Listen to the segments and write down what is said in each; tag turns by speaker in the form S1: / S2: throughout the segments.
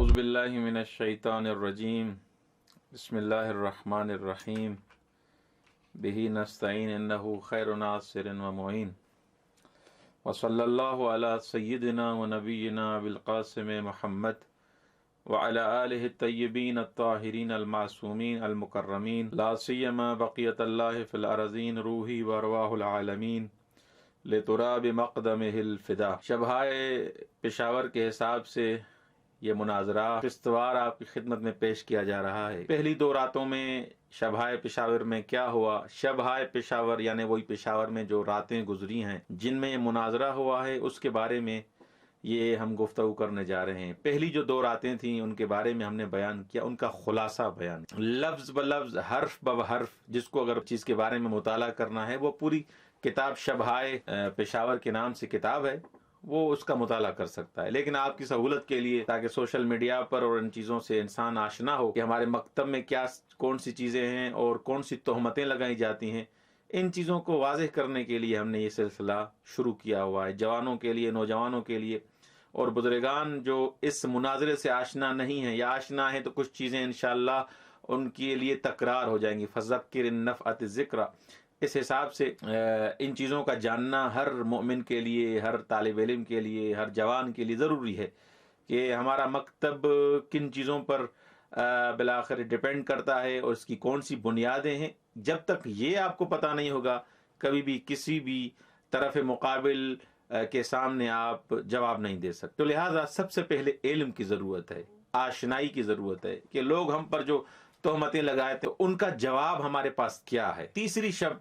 S1: اعوذ باللہ من الشیطان الرجیم بسم اللہ الرحمن الرحیم بہ نستعین انہ خیر ناصر و معین وصلی اللہ علی سیدنا و نبینا بالقاسم محمد وعلی آلہ الطیبین الطاہرین المعصومین المکرمین لا سیما بقیت اللہ فی الارضین روحی و ارواح العالمین لتراب مقدمہ الفدا۔ شبہائے پشاور کے حساب سے یہ مناظرہ قسطوار آپ کی خدمت میں پیش کیا جا رہا ہے۔ پہلی دو راتوں میں شبہائے پشاور میں کیا ہوا، شبہائے پشاور یعنی وہی پشاور میں جو راتیں گزری ہیں جن میں یہ مناظرہ ہوا ہے، اس کے بارے میں یہ ہم گفتگو کرنے جا رہے ہیں۔ پہلی جو دو راتیں تھیں ان کے بارے میں ہم نے بیان کیا، ان کا خلاصہ بیان لفظ بلفظ حرف بحرف، جس کو اگر چیز کے بارے میں مطالعہ کرنا ہے وہ پوری کتاب شبہائے پشاور کے نام سے کتاب ہے، وہ اس کا مطالعہ کر سکتا ہے۔ لیکن آپ کی سہولت کے لیے تاکہ سوشل میڈیا پر اور ان چیزوں سے انسان آشنا ہو کہ ہمارے مکتب میں کیا کون سی چیزیں ہیں اور کون سی تہمتیں لگائی جاتی ہیں، ان چیزوں کو واضح کرنے کے لیے ہم نے یہ سلسلہ شروع کیا ہوا ہے، جوانوں کے لیے، نوجوانوں کے لیے، اور بزرگان جو اس مناظرے سے آشنا نہیں ہیں یا آشنا ہیں تو کچھ چیزیں انشاءاللہ ان کے لیے تکرار ہو جائیں گی۔ فذکر ان نفعت الذکر، اس حساب سے ان چیزوں کا جاننا ہر مومن کے لیے، ہر طالب علم کے لیے، ہر جوان کے لیے ضروری ہے کہ ہمارا مکتب کن چیزوں پر بالآخر ڈیپینڈ کرتا ہے اور اس کی کون سی بنیادیں ہیں۔ جب تک یہ آپ کو پتہ نہیں ہوگا کبھی بھی کسی بھی طرف مقابل کے سامنے آپ جواب نہیں دے سکتے۔ تو لہٰذا سب سے پہلے علم کی ضرورت ہے، آشنائی کی ضرورت ہے کہ لوگ ہم پر جو تہمتیں لگائے تھے ان کا جواب ہمارے پاس کیا ہے۔ تیسری شب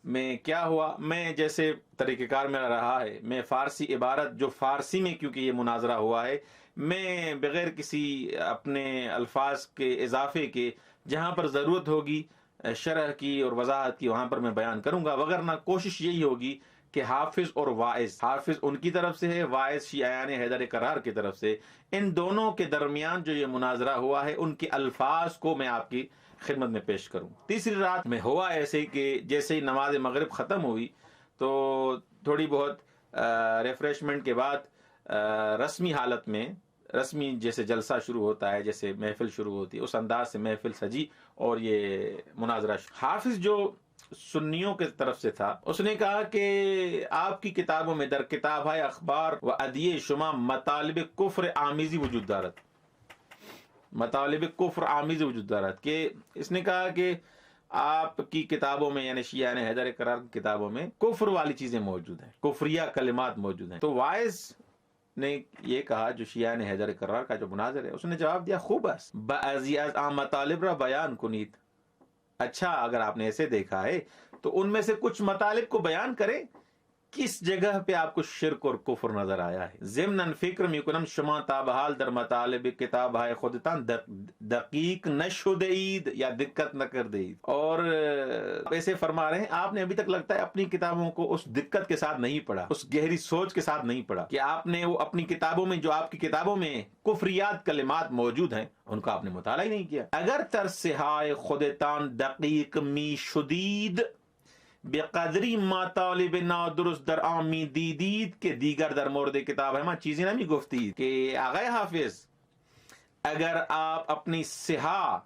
S1: میں کیا ہوا، میں جیسے طریقہ کار میرا رہا ہے، میں فارسی عبارت جو فارسی میں کیونکہ یہ مناظرہ ہوا ہے، میں بغیر کسی اپنے الفاظ کے اضافے کے جہاں پر ضرورت ہوگی شرح کی اور وضاحت کی وہاں پر میں بیان کروں گا، وگرنہ کوشش یہی ہوگی کہ حافظ اور واعظ، حافظ ان کی طرف سے ہے، واعظ شیعیان حیدر کرار کی طرف سے، ان دونوں کے درمیان جو یہ مناظرہ ہوا ہے ان کے الفاظ کو میں آپ کی خدمت میں پیش کروں۔ تیسری رات میں ہوا ایسے کہ جیسے ہی نماز مغرب ختم ہوئی تو تھوڑی بہت ریفریشمنٹ کے بعد رسمی حالت میں، رسمی جیسے جلسہ شروع ہوتا ہے، جیسے محفل شروع ہوتی ہے، اس انداز سے محفل سجی اور یہ مناظرہ حافظ جو سنیوں کے طرف سے تھا، اس نے کہا کہ آپ کی کتابوں میں در کتاب ہے اخبار و ادیے شما مطالب کفر آمیزی وجود دارت، مطالب کفر آمیز وجود دارت، کہ اس نے کہا کہ آپ کی کتابوں میں یعنی شیعیان حیدر کرار کی کتابوں میں کفر والی چیزیں موجود ہیں، کفریہ کلمات موجود ہیں۔ تو واعظ نے یہ کہا جو شیعیان حیدر کرار کا جو مناظر ہے، اس نے جواب دیا خوب است بعضی از آن مطالب را بیان کنید، اچھا اگر آپ نے ایسے دیکھا ہے تو ان میں سے کچھ مطالب کو بیان کریں، کس جگہ پہ آپ کو شرک اور کفر نظر آیا ہے۔ ضمن فکر میکنم شما تابحال در مطالب کتاب ہے خودتان دقیق نشدید یا دقت نہ کر دید، اور ایسے فرما رہے ہیں آپ نے ابھی تک لگتا ہے اپنی کتابوں کو اس دقت کے ساتھ نہیں پڑھا، اس گہری سوچ کے ساتھ نہیں پڑھا، کہ آپ نے وہ اپنی کتابوں میں جو آپ کی کتابوں میں کفریات کلمات موجود ہیں ان کا آپ نے مطالعہ ہی نہیں کیا۔ اگر ترسہائے خودتان دقیق می شدید بقدری مطالب نادرست در آمی دیدید کہ دیگر در مورد کتاب ہے ما چیزیں نمی گفتی، کہ آقای حافظ اگر آپ اپنی صحاح،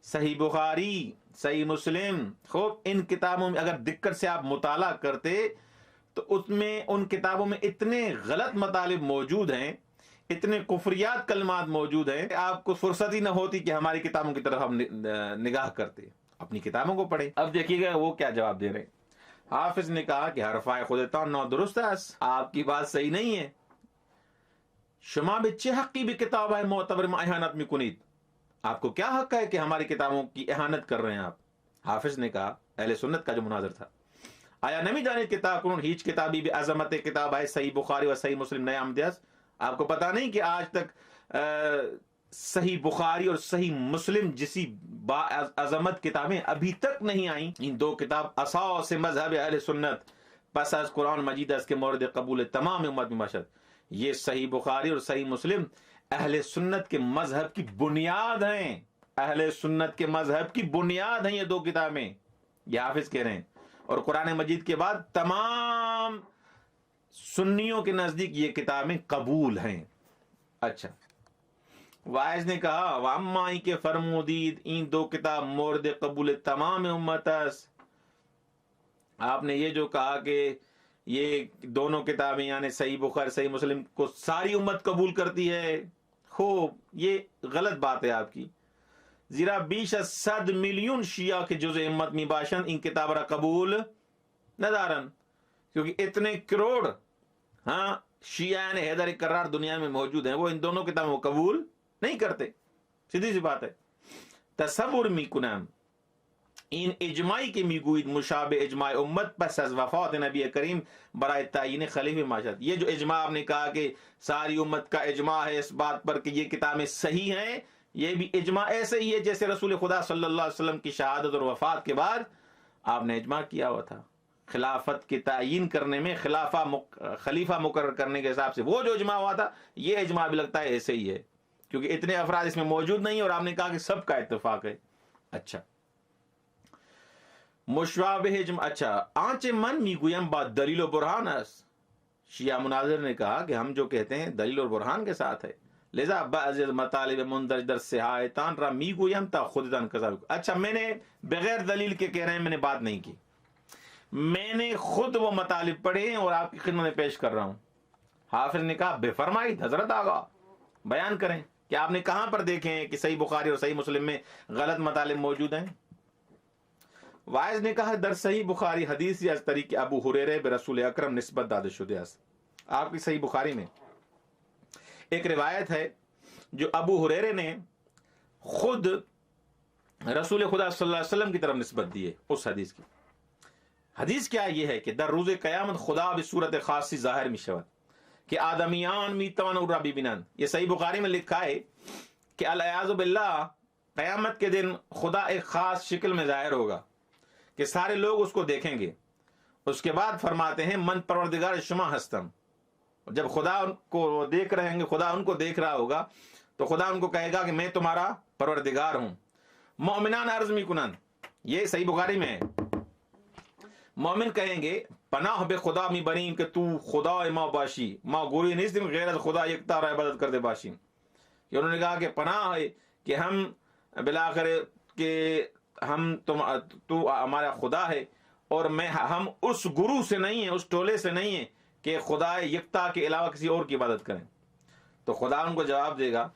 S1: صحیح بخاری، صحیح مسلم، خوب ان کتابوں میں اگر دقت سے آپ مطالعہ کرتے تو اس میں ان کتابوں میں اتنے غلط مطالب موجود ہیں، اتنے کفریات کلمات موجود ہیں کہ آپ کو فرصت ہی نہ ہوتی کہ ہماری کتابوں کی طرف ہم نگاہ کرتے، اپنی کتابوں کو پڑھیں۔ اب دیکھیے گا وہ کیا جواب دے رہے ہیں۔ حافظ نے کہا کہ حرفائے خودتان نادرست ہے، آپ کی بات صحیح نہیں ہے، شما بچے حقی بھی کتاب ہے معتبر میں احانت میں کنید، آپ کو کیا حق ہے کہ ہماری کتابوں کی احانت کر رہے ہیں آپ۔ حافظ نے کہا، اہل سنت کا جو مناظر تھا، آیا نمی جانے کتاب کنون ہیچ کتابی بھی عظمت کتاب ہے صحیح بخاری و صحیح مسلم نیا آمدیاز، آپ کو پتا نہیں کہ آج تک صحیح بخاری اور صحیح مسلم جیسی با عظمت کتابیں ابھی تک نہیں آئیں۔ ان دو کتاب اساس مذہب اہل سنت پس از قرآن مجید اس کے مورد قبول تمام امت مشد، یہ صحیح بخاری اور صحیح مسلم اہل سنت کے مذہب کی بنیاد ہیں، اہل سنت کے مذہب کی بنیاد ہیں یہ دو کتابیں، یہ حافظ کہہ رہے ہیں، اور قرآن مجید کے بعد تمام سنیوں کے نزدیک یہ کتابیں قبول ہیں۔ اچھا، واعظ نے کہا وَأَمَّا کہ فرمودید این دو کتاب مورد قبول تمام امتس، آپ نے یہ جو کہا کہ یہ دونوں کتابیں یعنی صحیح بخاری صحیح مسلم کو ساری امت قبول کرتی ہے، خوب یہ غلط بات ہے آپ کی، زیرا بیش از 100 ملین شیعہ کے جز امت می باشند ان کتاب را قبول ندارن، کیونکہ اتنے کروڑ ہاں شیعہ نے حیدر کرار دنیا میں موجود ہیں، وہ ان دونوں کتابوں کو قبول نہیں کرتے، سیدھی سی بات ہے۔ تصور می کنم این اجماعی کے میگوید مشابہ اجماع امت پس از وفات نبی کریم برائے تعیین خلیفہ معاشرت، یہ جو اجماع آپ نے کہا کہ ساری امت کا اجماع ہے اس بات پر کہ یہ کتابیں صحیح ہیں، یہ بھی اجماع ایسے ہی ہے جیسے رسول خدا صلی اللہ علیہ وسلم کی شہادت اور وفات کے بعد آپ نے اجماع کیا ہوا تھا خلافت کے تعین کرنے میں، خلیفہ مقرر کرنے کے حساب سے وہ جو اجماع ہوا تھا، یہ اجماع بھی لگتا ہے ایسے ہی ہے، کیونکہ اتنے افراد اس میں موجود نہیں اور آپ نے کہا کہ سب کا اتفاق ہے۔ اچھا مشابہ اجماع، اچھا آنچ من میگویم با دلیل و برہان است، شیعہ مناظر نے کہا کہ ہم جو کہتے ہیں دلیل اور برہان کے ساتھ ہے، لذا بعض مطالب مندرج در صحائتان را میگویم تا خودتان کذالک۔ اچھا میں نے بغیر دلیل کے کہہ رہے ہیں، میں نے بات نہیں کی، میں نے خود وہ مطالب پڑھے ہیں اور آپ کی خدمت میں پیش کر رہا ہوں۔ حافظ نے کہا بے فرمائید حضرت آگا بیان کریں کہ آپ نے کہاں پر دیکھے ہیں کہ صحیح بخاری اور صحیح مسلم میں غلط مطالب موجود ہیں۔ واعظ نے کہا در صحیح بخاری حدیث از طریق ابو ہریرہ برسول اکرم نسبت داده شده است، آپ کی صحیح بخاری میں ایک روایت ہے جو ابو ہریرہ نے خود رسول خدا صلی اللہ علیہ وسلم کی طرف نسبت دی ہے اس حدیث کی۔ حدیث کیا یہ ہے کہ در روز قیامت خدا بصورت خاصی ظاہر می شود کہ آدمیان می توان او را ببینند، یہ صحیح بخاری میں لکھا ہے کہ العیاذ باللہ قیامت کے دن خدا ایک خاص شکل میں ظاہر ہوگا کہ سارے لوگ اس کو دیکھیں گے۔ اس کے بعد فرماتے ہیں من پروردگار شما ہستم، جب خدا ان کو دیکھ رہے ہیں گے، خدا ان کو دیکھ رہا ہوگا تو خدا ان کو کہے گا کہ میں تمہارا پروردگار ہوں۔ مومنان عرض می کنند، یہ صحیح بخاری میں ہے، مومن کہیں گے پناہ بے خدا می بریم کہ تو خدا ما باشی، ما گوری نیستیم غیر از خدا یکتا را عبادت کرتے باشیم، کہ انہوں نے کہا کہ پناہ ہے کہ ہم بالآخر کہ ہم تو ہمارا خدا ہے اور ہم اس گرو سے نہیں ہیں، اس ٹولے سے نہیں ہیں کہ خدا یکتا کے علاوہ کسی اور کی عبادت کریں۔ تو خدا ان کو جواب دے گا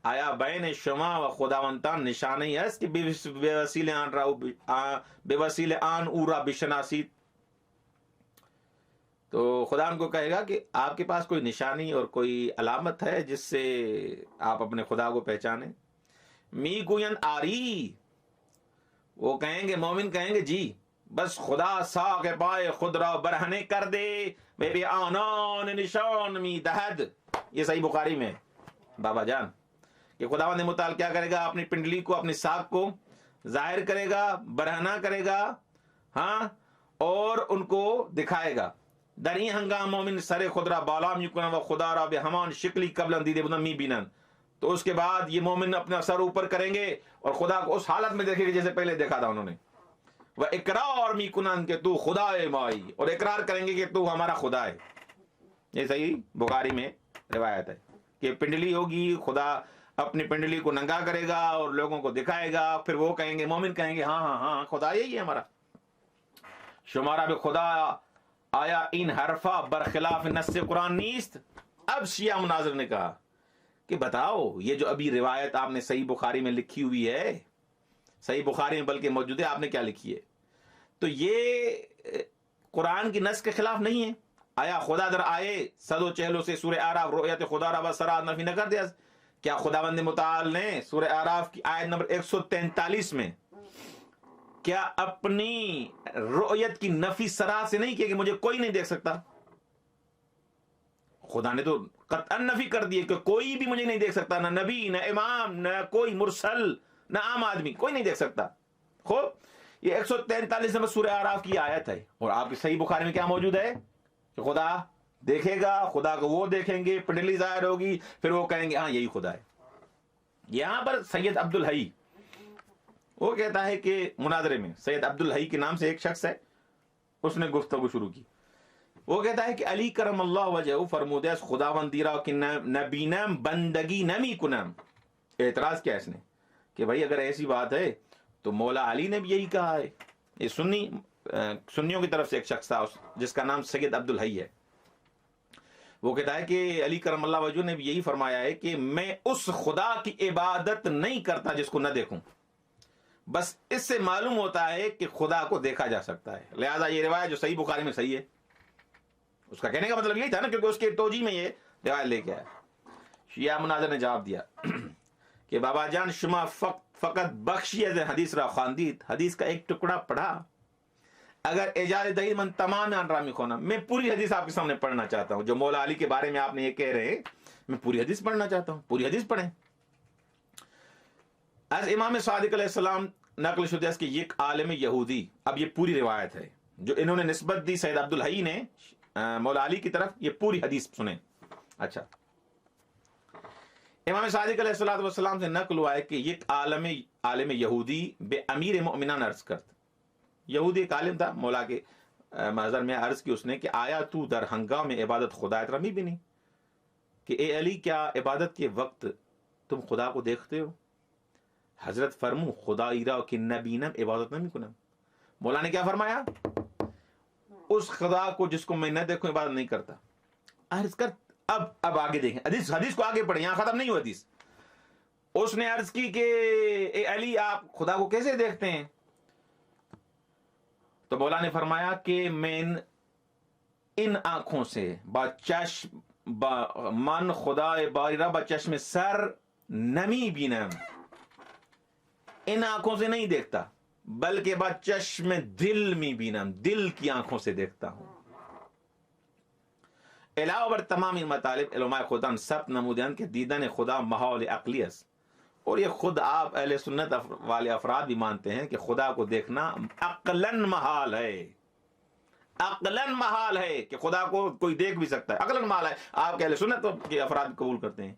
S1: آیا بین شما و خداوندتان نشانی است کہ بے وسیلے آن او را بشناسید، تو خدا ان کو کہے گا کہ آپ کے پاس کوئی نشانی اور کوئی علامت ہے جس سے آپ اپنے خدا کو پہچانیں۔ می گوین آری، وہ کہیں گے مومن کہیں گے جی بس خدا ساق پائے خود را برہنے کر دے بے بی آنان نشان می دہد، یہ صحیح بخاری میں بابا جان کہ خداوند متعال کیا کرے گا، اپنی پنڈلی کو اپنی ساق کو ظاہر کرے گا، برہنہ کرے گا، ہاں اور ان کو دکھائے گا۔ در این ہنگام مومن سر خود را بالا می کنن و خدا را بے ہمان شکلی قبل دیدے بودن می بینن، تو اس کے بعد یہ مومن اپنا سر اوپر کریں گے اور خدا کو اس حالت میں دیکھیں گے جیسے پہلے دیکھا تھا انہوں نے۔ وہ اقرار می کنن کہ تو خدا ہے مائی، اور اقرار کریں گے کہ تو ہمارا خدا ہے۔ یہ صحیح بخاری میں روایت ہے کہ پنڈلی ہوگی، خدا اپنی پنڈلی کو ننگا کرے گا اور لوگوں کو دکھائے گا، پھر وہ کہیں گے مومن کہیں گے ہاں ہاں ہاں خدا یہی ہے ہمارا، شمارا بھی خدا آیا ان حرفہ برخلاف نص قرآن نیست۔ اب شیعہ مناظر نے کہا کہ بتاؤ یہ جو ابھی روایت آپ نے صحیح بخاری میں لکھی ہوئی ہے، صحیح بخاری میں بلکہ موجود ہے، آپ نے کیا لکھی ہے، تو یہ قرآن کی نص کے خلاف نہیں ہے؟ آیا خدا در آئے 146 سے سورہ اعراف رؤیت خدا را بسرات نفی نہ کر دیا؟ کیا خداوند متعال نے سورہ اعراف کی آیت نمبر 143 میں کیا اپنی رؤیت کی نفی سراحت سے نہیں کیا کہ مجھے کوئی نہیں دیکھ سکتا؟ خدا نے تو قطعاً نفی کر دی کہ کوئی بھی مجھے نہیں دیکھ سکتا، نہ نبی، نہ امام، نہ کوئی مرسل، نہ عام آدمی، کوئی نہیں دیکھ سکتا۔ خوب یہ 143 نمبر سورہ اعراف کی آیت ہے، اور آپ کی صحیح بخاری میں کیا موجود ہے کہ خدا دیکھے گا، خدا کو وہ دیکھیں گے، پنڈلی ظاہر ہوگی، پھر وہ کہیں گے ہاں یہی خدا ہے۔ یہاں پر سید عبدالحی وہ کہتا ہے کہ مناظرے میں سید عبدالحی کے نام سے ایک شخص ہے، اس نے گفتگو شروع کی، وہ کہتا ہے کہ علی کرم اللہ وجہہ فرموده است خداوندی را که نبینم بندگی نمی کنم، اعتراض کیا اس نے کہ بھائی اگر ایسی بات ہے تو مولا علی نے بھی یہی کہا ہے. یہ سنیوں کی طرف سے ایک شخص تھا جس کا نام سید عبد الحی ہے. وہ کہتا ہے کہ علی کرم اللہ وجہ نے بھی یہی فرمایا ہے کہ میں اس خدا کی عبادت نہیں کرتا جس کو نہ دیکھوں. بس اس سے معلوم ہوتا ہے کہ خدا کو دیکھا جا سکتا ہے. لہذا یہ روایت جو صحیح بخاری میں صحیح ہے، اس کا کہنے کا مطلب یہی تھا نا، کیونکہ اس کے توجیہ میں یہ روایت لے کے آیا. شیعہ مناظر نے جواب دیا کہ بابا جان شما فقط بخشی حدیث را خواندید، حدیث کا ایک ٹکڑا پڑھا. اگر اجازت دہید من تمام انرامی خونا، میں پوری حدیث آپ کے سامنے پڑھنا چاہتا ہوں. جو مولا علی کے بارے میں آپ نے یہ کہہ رہے ہیں، میں پوری حدیث پڑھنا چاہتا ہوں. پوری حدیث پڑھیں. از امام صادق علیہ السلام نقل شدہ ہے کہ یہ عالم یہودی، اب یہ پوری روایت ہے جو انہوں نے نسبت دی سید عبد الحی نے مولا علی کی طرف. یہ پوری حدیث سنیں. اچھا، امام صادق علیہ السلام سے نقل ہوا ہے کہ یہ عالم یہودی بے امیر مؤمنان عرض کرت. یہودی ایک عالم تھا، مولا کے محضر میں عرض کی اس نے کہ آیا تو در ہنگام عبادت خدا رمی بھی نہیں، کہ اے علی کیا عبادت کے وقت تم خدا کو دیکھتے ہو؟ حضرت فرمو خدا ایرا کہ نبینم عبادت نہیں کنم. مولا نے کیا فرمایا؟ اس خدا کو جس کو میں نہ دیکھوں عبادت نہیں کرتا. عرض کر اب آگے دیکھیں، حدیث کو آگے پڑھیں، یہاں ختم نہیں ہو حدیث. اس نے عرض کی کہ اے علی آپ خدا کو کیسے دیکھتے ہیں؟ تو مولا نے فرمایا کہ میں ان آنکھوں سے من خدا باریرا بچشم سر نمی بینم، ان آنکھوں سے نہیں دیکھتا بلکہ بچشم دل می بینم، دل کی آنکھوں سے دیکھتا ہوں. علاوہ بر تمام مطالب علماء خدا سب نمودن کہ دیدن خدا محال عقلی است. اور یہ خود آپ اہل سنت والے افراد بھی مانتے ہیں کہ خدا کو دیکھنا عقلاً محال ہے. عقلاً محال ہے کہ خدا کو کوئی دیکھ بھی سکتا ہے، عقلاً محال ہے. آپ اہل سنت کے افراد قبول کرتے ہیں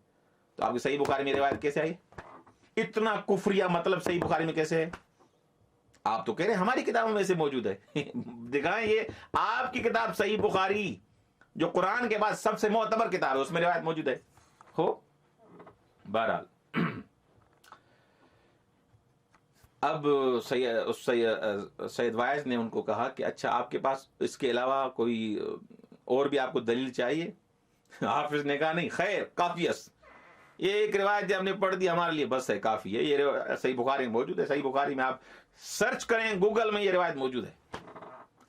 S1: تو آپ کی صحیح بخاری میں روایت کیسے آئی؟ اتنا کفریہ مطلب صحیح بخاری میں کیسے ہے؟ آپ تو کہہ رہے ہیں ہماری کتابوں میں سے موجود ہے. دکھائیں یہ آپ کی کتاب صحیح بخاری جو قرآن کے بعد سب سے معتبر کتاب ہے، اس میں روایت موجود ہے. ہو بہرحال اب سید وائز نے ان کو کہا کہ اچھا آپ کے پاس اس کے علاوہ کوئی اور بھی آپ کو دلیل چاہیے؟ حافظ نے کہا نہیں، خیر کافی اس، یہ ایک روایت ہم نے پڑھ دی ہمارے لیے بس ہے، کافی ہے. یہ صحیح بخاری میں موجود ہے. صحیح بخاری میں آپ سرچ کریں گوگل میں، یہ روایت موجود ہے،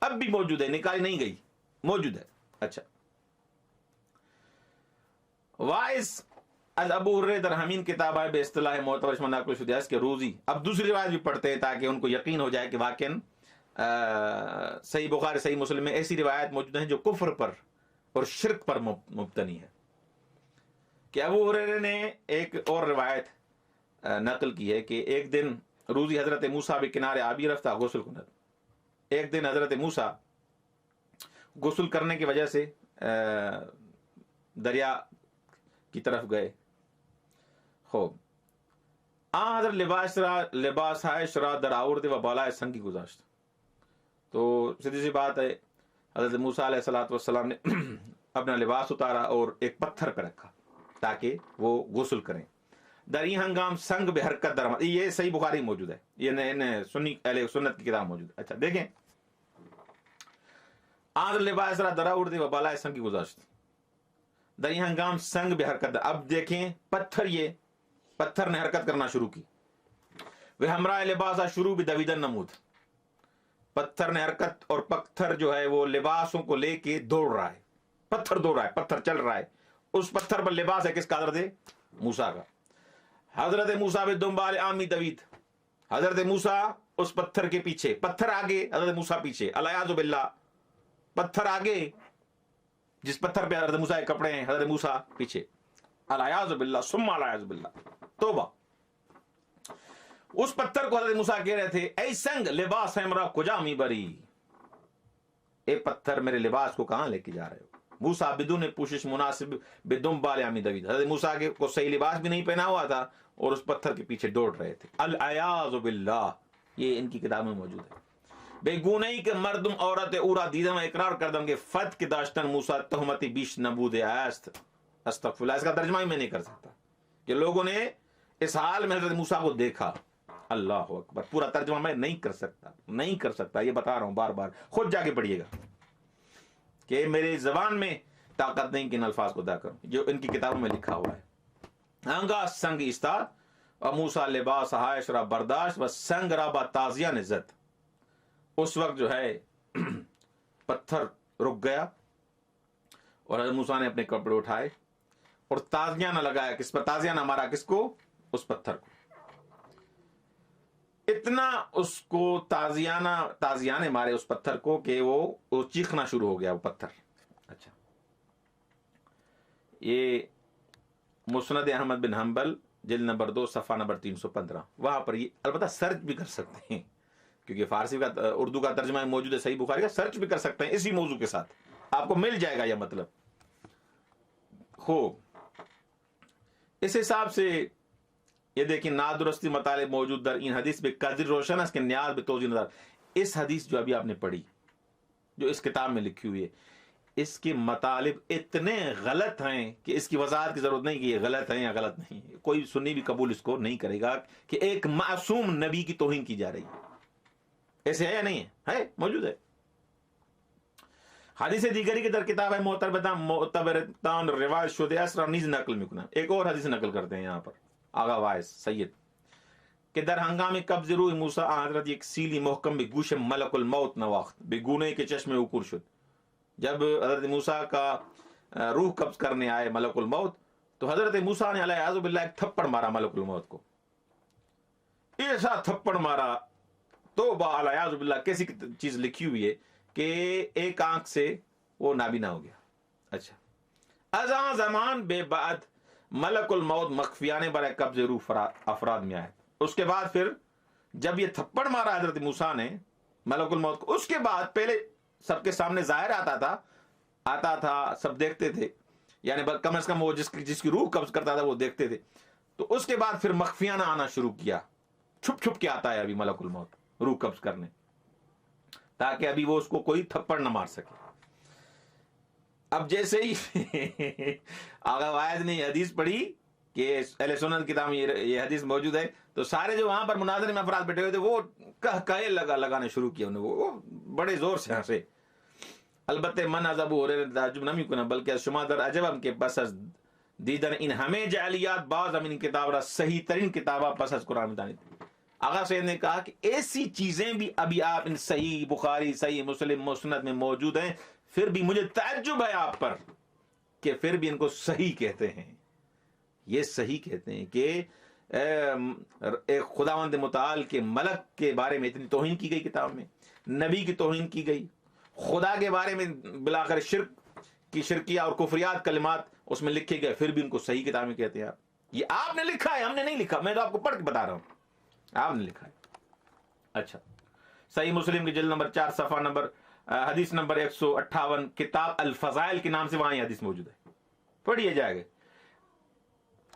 S1: اب بھی موجود ہے، نکالی نہیں گئی، موجود ہے. اچھا، وائز از ابو ہریرہ درہمین کتاب ہے بے اصطلاح معتبر شمع نقل شدہ اس کے روزی. اب دوسری روایت بھی پڑھتے ہیں تاکہ ان کو یقین ہو جائے کہ واقعاً صحیح بخاری صحیح مسلم میں ایسی روایت موجود ہیں جو کفر پر اور شرک پر مبتنی ہے. کہ ابو ہریرہ نے ایک اور روایت نقل کی ہے کہ ایک دن روزی حضرت موسیٰ بھی کنارے آبی رفتہ غسل کند. ایک دن حضرت موسیٰ غسل کرنے کی وجہ سے دریا کی طرف گئے. خوب حضرت لباس ہے شرا در آورد و بالائے سنگی گزاشت. تو سیدھی سی بات ہے، حضرت موسیٰ علیہ السلام نے اپنا لباس اتارا اور ایک پتھر پہ رکھا تاکہ وہ غسل کریں. دری ہنگام سنگ بے حرکت درمد، یہ صحیح بخاری موجود ہے، یہ سنی اہل سنت کی کتاب موجود ہے. اچھا دیکھیں، حضرت لباس در آورد و بالائے سنگی گزاشت دری ہنگام سنگ بے حرکت. اب دیکھیں پتھر نے حرکت کرنا شروع کی. وہ ہمراہ لباسا شروع بھی دویدن نمود، پتھر نے حرکت، اور پتھر جو ہے وہ لباسوں کو لے کے دوڑ رہا ہے. پتھر دوڑ رہا ہے، پتھر چل رہا ہے. اس پتھر پر لباس ہے کس کا؟ حضرت موسیٰ کا. حضرت موسیٰ بے دنبال آمی دوید، حضرت موسیٰ اس پتھر کے پیچھے، پتھر آگے حضرت موسیٰ پیچھے. الیاذ باللہ، پتھر آگے، جس پتھر پہ حضرت موسیٰ کے کپڑے ہیں، حضرت موسیٰ پیچھے. الیاذ باللہ ثم الیاذ باللہ، توبہ. اس پتھر کو حضرت موسیٰ کہہ رہے تھے اے سنگ لباس ہمرا کجا می بری، اے پتھر میرے لباس کو کہاں لے کے جا رہے ہو؟ موسیٰ بدون پوشش مناسب بدم بال عمی دوید، حضرت موسیٰ کو صحیح لباس بھی نہیں پہنا ہوا تھا اور اس پتھر کے پیچھے دوڑ رہے تھے. الیاذ باللہ، یہ ان کی کتاب میں موجود ہے. بے گونئی کہ مردم عورت اورا دیدم اقرار کردم کہ فت کے داشتن موسیٰ تہمتی بیش نبود است. استغفر اللہ، اس کا ترجمہ ہی میں نہیں کر سکتا کہ لوگوں نے اس حال میں حضرت موسیٰ کو دیکھا. اللہ اکبر. پورا ترجمہ میں نہیں کر سکتا, یہ بتا رہا ہوں بار بار, خود جا کے پڑھیے گا کہ میری زبان میں طاقت نہیں کہ ان الفاظ کو ادا کروں جو ان کی کتابوں میں لکھا ہوا ہے. آنگا سنگ ایستاد و موسیٰ لباس ہائش را برداشت و سنگ را با تازیہ نزد. اس وقت جو ہے پتھر رک گیا اور حضرت موسیٰ نے اپنے کپڑے اٹھائے اور تازیہ نہ لگایا. کس پر تازیہ نہ مارا؟ کس کو؟ اس پتھر کو. اتنا اس کو تازیانے مارے اس پتھر کو کہ وہ چیخنا شروع ہو گیا وہ پتھر. اچھا, یہ مسند احمد بن حنبل جلد نمبر 2 صفحہ نمبر 315. وہاں پر یہ البتہ سرچ بھی کر سکتے ہیں کیونکہ فارسی کا اردو کا ترجمہ موجود ہے صحیح بخاری کا, سرچ بھی کر سکتے ہیں اسی موضوع کے ساتھ, آپ کو مل جائے گا یہ مطلب. خوب اس حساب سے یہ دیکھیں نادرستی مطالب موجود در این حدیث بے قدر روشن اس کے نیاز بے توجیہ نظر. اس حدیث جو ابھی آپ نے پڑھی جو اس کتاب میں لکھی ہوئی ہے, اس کے مطالب اتنے غلط ہیں کہ اس کی وضاحت کی ضرورت نہیں کہ یہ غلط ہیں یا غلط نہیں. کوئی سنی بھی قبول اس کو نہیں کرے گا کہ ایک معصوم نبی کی توہین کی جا رہی ہے. ایسے ہے یا نہیں ہے؟ موجود ہے. حدیث دیگری کی در کتاب ہے معتبرتان روایت شدہ اسرا نیز نقل میکنہ. ایک اور حدیث نقل کرتے ہیں یہاں پر آغا وائس سید کہ در ہنگام قبض روح موسیٰ حضرت ایک سیلی محکم بے گوش ملک الموت نواخت بے گونے کے چشمے عکور شد. جب حضرت موسیٰ کا روح قبض کرنے آئے ملک الموت تو حضرت موسیٰ نے علیہ اعوذ باللہ ایک تھپڑ مارا ملک الموت کو. ایسا تھپڑ مارا تو علیہ اعوذ باللہ کیسی چیز لکھی ہوئی ہے کہ ایک آنکھ سے وہ نابینا ہو گیا. اچھا, ازاں زمان بے بعد ملک الموت مخفیانے برائے قبض روح افراد میں آئے. اس کے بعد پھر جب یہ تھپڑ مارا حضرت موسیٰ نے ملک الموت کو, اس کے بعد پہلے سب کے سامنے ظاہر آتا تھا سب دیکھتے تھے, یعنی کم از کم وہ جس کی روح قبض کرتا تھا وہ دیکھتے تھے. تو اس کے بعد پھر مخفیانہ آنا شروع کیا, چھپ کے آتا ہے ابھی ملک الموت روح قبض کرنے, تاکہ ابھی وہ اس کو کوئی تھپڑ نہ مار سکے. اب جیسے ہی آغا واعظ نے یہ حدیث پڑھی کہ اہل سنت کتاب میں یہ حدیث موجود ہے, تو سارے جو وہاں پر مناظرے میں افراد بیٹھے ہوئے تھے وہ کہے لگانے شروع کیا, انہوں نے وہ بڑے زور سے ہنسے. البتہ من از ابو ہریرہ تعجب نہ میکنہ بلکہ شما در عجب کے پس از دیدن ان ہمیں جعلیات بعض امین کتاب را صحیح ترین کتابہ پس از قرآن میں دانت. آغا سید نے کہا کہ ایسی چیزیں بھی ابھی آپ ان صحیح بخاری صحیح مسلم مسند میں موجود ہیں, پھر بھی مجھے تعجب ہے آپ پر کہ پھر بھی ان کو صحیح کہتے ہیں. یہ صحیح کہتے ہیں کہ ایک خداوند متعال کے ملک کے بارے میں اتنی توہین کی گئی کتاب میں, نبی کی توہین کی گئی, خدا کے بارے میں بلاخر شرک کی شرکیہ اور کفریات کلمات اس میں لکھے گئے, پھر بھی ان کو صحیح کتاب میں کہتے ہیں. یہ آپ نے لکھا ہے, ہم نے نہیں لکھا, میں تو آپ کو پڑھ کے بتا رہا ہوں, آپ نے لکھا ہے. اچھا, صحیح مسلم کی جلد نمبر 4 صفحہ نمبر حدیث نمبر 158 کتاب الفضائل کے نام سے وہاں یہ حدیث موجود ہے, پڑھیے جائے گا.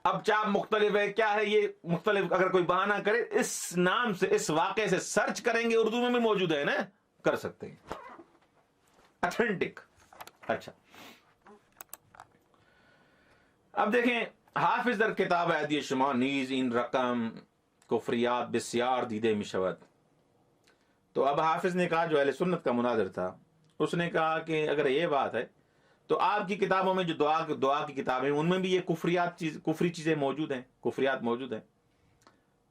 S1: اب چاپ مختلف ہے, کیا ہے یہ مختلف, اگر کوئی بہانہ کرے اس نام سے اس واقعے سے سرچ کریں گے, اردو میں بھی موجود ہے نا, کر سکتے ہیں اتھینٹک. اچھا, اب دیکھیں حافظ در کتاب عدی شما نیز این رقم کفریات بسیار دیدے مشود. تو اب حافظ نے کہا جو اہل سنت کا مناظر تھا اس نے کہا کہ اگر یہ بات ہے تو آپ کی کتابوں میں جو دعا کی کتابیں ان میں بھی یہ کفری چیزیں موجود ہیں, کفریات موجود ہیں.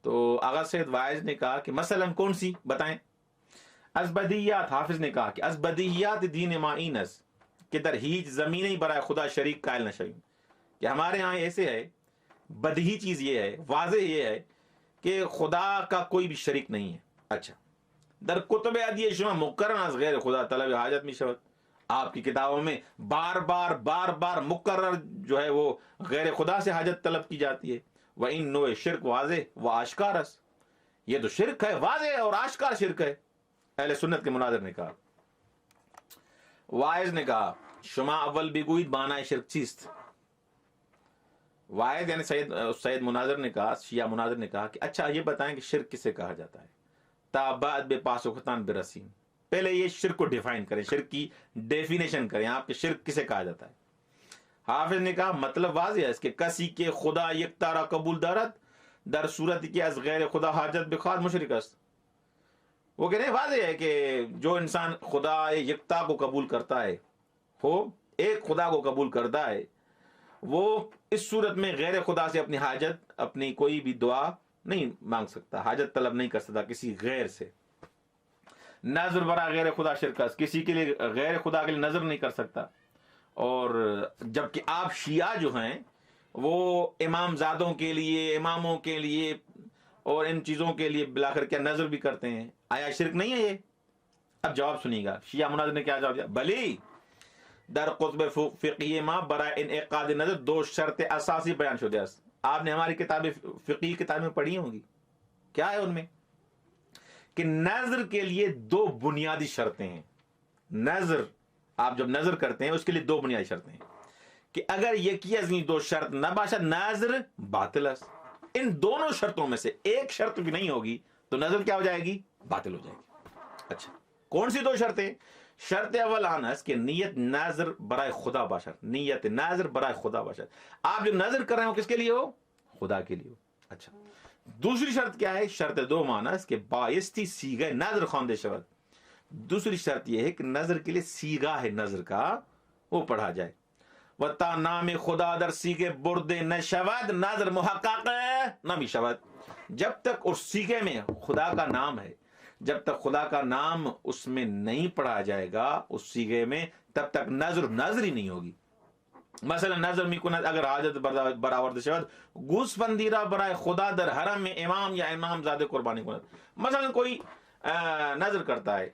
S1: تو آغا سید واعظ نے کہا کہ مثلا کون سی بتائیں. از بدیہیات, حافظ نے کہا کہ از بدیہیات دین ما اینس کہ در ہیچ زمینی برائے خدا شریک قائل نہ شویم, کہ ہمارے ہاں ایسے ہے, بدیہی چیز یہ ہے, واضح یہ ہے کہ خدا کا کوئی بھی شریک نہیں ہے. اچھا, در کتب عدی شما مقرر از غیر خدا طلب حاجت می شود, آپ کی کتابوں میں بار بار مقرر جو ہے وہ غیر خدا سے حاجت طلب کی جاتی ہے. وَإِن نوع شرک واضح و آشکار است, یہ تو شرک ہے, واضح اور آشکار شرک ہے. اہل سنت کے مناظر نے کہا. واعظ نے کہا شما اول بگوید بانائے شرک چیست. واعظ یعنی سید مناظر نے کہا, شیعہ مناظر نے کہا کہ اچھا یہ بتائیں کہ شرک کسے کہا جاتا ہے. تا بعد بے پاسخطان برسیم, پہلے یہ شرک کو ڈیفائن کریں, شرک کی ڈیفینیشن کریں آپ کہ شرک کسے کہا جاتا ہے. حافظ نے کہا مطلب واضح ہے اس کے, کسی کے خدا یک تارا قبول دارت در صورت کی از غیر خدا حاجت بخواہد مشرک است. وہ کہتے ہیں واضح ہے کہ جو انسان خدا یکتا کو قبول کرتا ہے، وہ ایک خدا کو قبول کرتا ہے، وہ اس صورت میں غیر خدا سے اپنی حاجت، اپنی کوئی بھی دعا نہیں مانگ سکتا، حاجت طلب نہیں کر سکتا کسی غیر سے. نظر برا غیر خدا شرک است، کسی کے لیے غیر خدا کے لیے نظر نہیں کر سکتا. اور جبکہ آپ شیعہ جو ہیں وہ امام زادوں کے لیے، اماموں کے لیے اور ان چیزوں کے لیے بلا کر کیا نظر بھی کرتے ہیں. آیا شرک نہیں ہے یہ؟ اب جواب سنیے گا. شیعہ مناظر نے کیا جواب دیا؟ بلی در قطب فقہی ما برائے انعقاد نظر دو شرط اساسی بیان شدہ است. آپ نے ہماری کتاب فقہی کتاب میں پڑھی ہوں گی. کیا ہے ان میں؟ کہ نظر کے لیے دو بنیادی شرطیں ہیں. نظر، آپ جب نظر کرتے ہیں اس کے لیے دو بنیادی شرطیں ہیں کہ اگر یکی از این دو شرط نہ باشد نظر باطل است. ان دونوں شرطوں میں سے ایک شرط بھی نہیں ہوگی تو نظر کیا ہو جائے گی؟ باطل ہو جائے گی. اچھا کون سی دو شرطیں؟ شرط اول آنس کہ نیت نظر برائے خدا باشد، نیت نظر برائے خدا باشد. آپ جو نظر کر رہے ہو کس کے لیے ہو؟ خدا کے لیے ہو. اچھا دوسری شرط کیا ہے؟ شرط دو مانس کہ بایستی سیغہ نظر خواندہ شود. دوسری شرط یہ ہے کہ نظر کے لیے سیغہ ہے نظر کا وہ پڑھا جائے. وتا نام خدا در سیغے برد نہ شود نظر محقق نہ بھی شود. جب تک اس سیغے میں خدا کا نام ہے، جب تک خدا کا نام اس میں نہیں پڑھا جائے گا اس سیغے میں، تب تک نظر ہی نہیں ہوگی. مثلا نظر می کند اگر حاجت برآورد شود گوسفندی را برائے خدا در حرم میں امام یا امام زادے قربانی کند. مثلا کوئی نظر کرتا ہے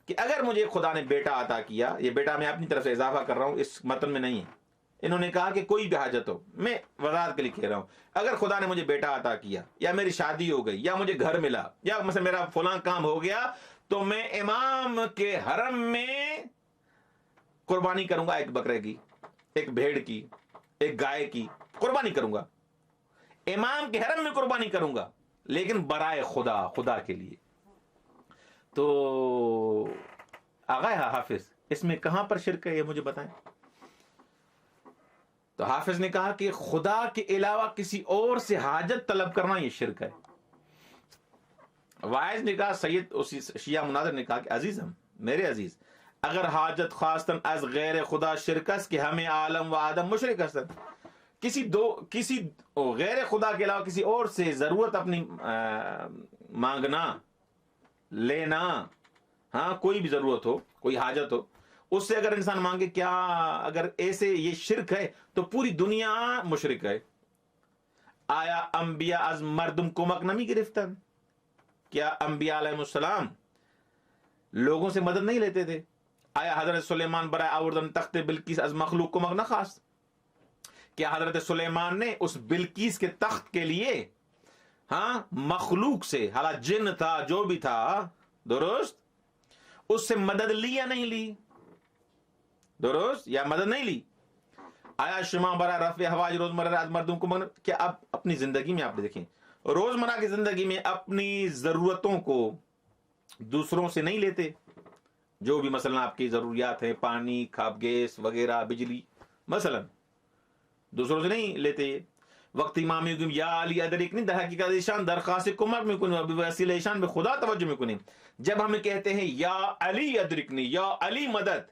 S1: کہ اگر مجھے خدا نے بیٹا عطا کیا، یہ بیٹا میں اپنی طرف سے اضافہ کر رہا ہوں، اس متن میں نہیں ہے، انہوں نے کہا کہ کوئی بھی حاجت ہو، میں وضاحت کے لیے کہہ رہا ہوں، اگر خدا نے مجھے بیٹا عطا کیا یا میری شادی ہو گئی یا مجھے گھر ملا یا مثلا میرا فلاں کام ہو گیا تو میں امام کے حرم میں قربانی کروں گا، ایک بکرے کی، ایک بھیڑ کی، ایک گائے کی قربانی کروں گا، امام کے حرم میں قربانی کروں گا، لیکن برائے خدا کے لیے. تو آغا حافظ اس میں کہاں پر شرک ہے یہ مجھے بتائیں. تو حافظ نے کہا کہ خدا کے علاوہ کسی اور سے حاجت طلب کرنا یہ شرک ہے. وائز نے کہا، سید اسی شیعہ مناظر نے کہا کہ عزیزم، میرے عزیز، اگر حاجت خواستن از غیر خدا شرک است کہ ہمیں عالم و آدم مشرک است. کسی غیر خدا کے علاوہ کسی اور سے ضرورت اپنی مانگنا، لینا، ہاں کوئی بھی ضرورت ہو، کوئی حاجت ہو، اس سے اگر انسان مانگے، کیا اگر ایسے یہ شرک ہے تو پوری دنیا مشرک ہے. آیا انبیاء از مردم کمک نمی گرفتن؟ کیا انبیاء علیہ السلام لوگوں سے مدد نہیں لیتے تھے؟ آیا حضرت سلیمان برائے آوردن تخت بلقیس از مخلوق کمک نہ خواست؟ کیا حضرت سلیمان نے اس بلقیس کے تخت کے لیے ہاں مخلوق سے، حالات جن تھا جو بھی تھا، درست، اس سے مدد لی یا نہیں لی؟ درست، یا مدد نہیں لی؟ آیا شما برا رفع حوائج روزمرہ از مردم کو کیا آپ اپنی زندگی میں آپ دیکھیں روزمرہ کی زندگی میں اپنی ضرورتوں کو دوسروں سے نہیں لیتے؟ جو بھی مثلا آپ کی ضروریات ہیں، پانی، کھاب گیس وغیرہ، بجلی، مثلا دوسروں سے نہیں لیتے. وقت امام یا علی ادرک نہیں، در حقیقت ایشان درخواست کمک میں کنی وسیلہ ایشان میں خدا توجہ میں کنی. جب ہم کہتے ہیں یا علی ادرکنی، یا علی مدد،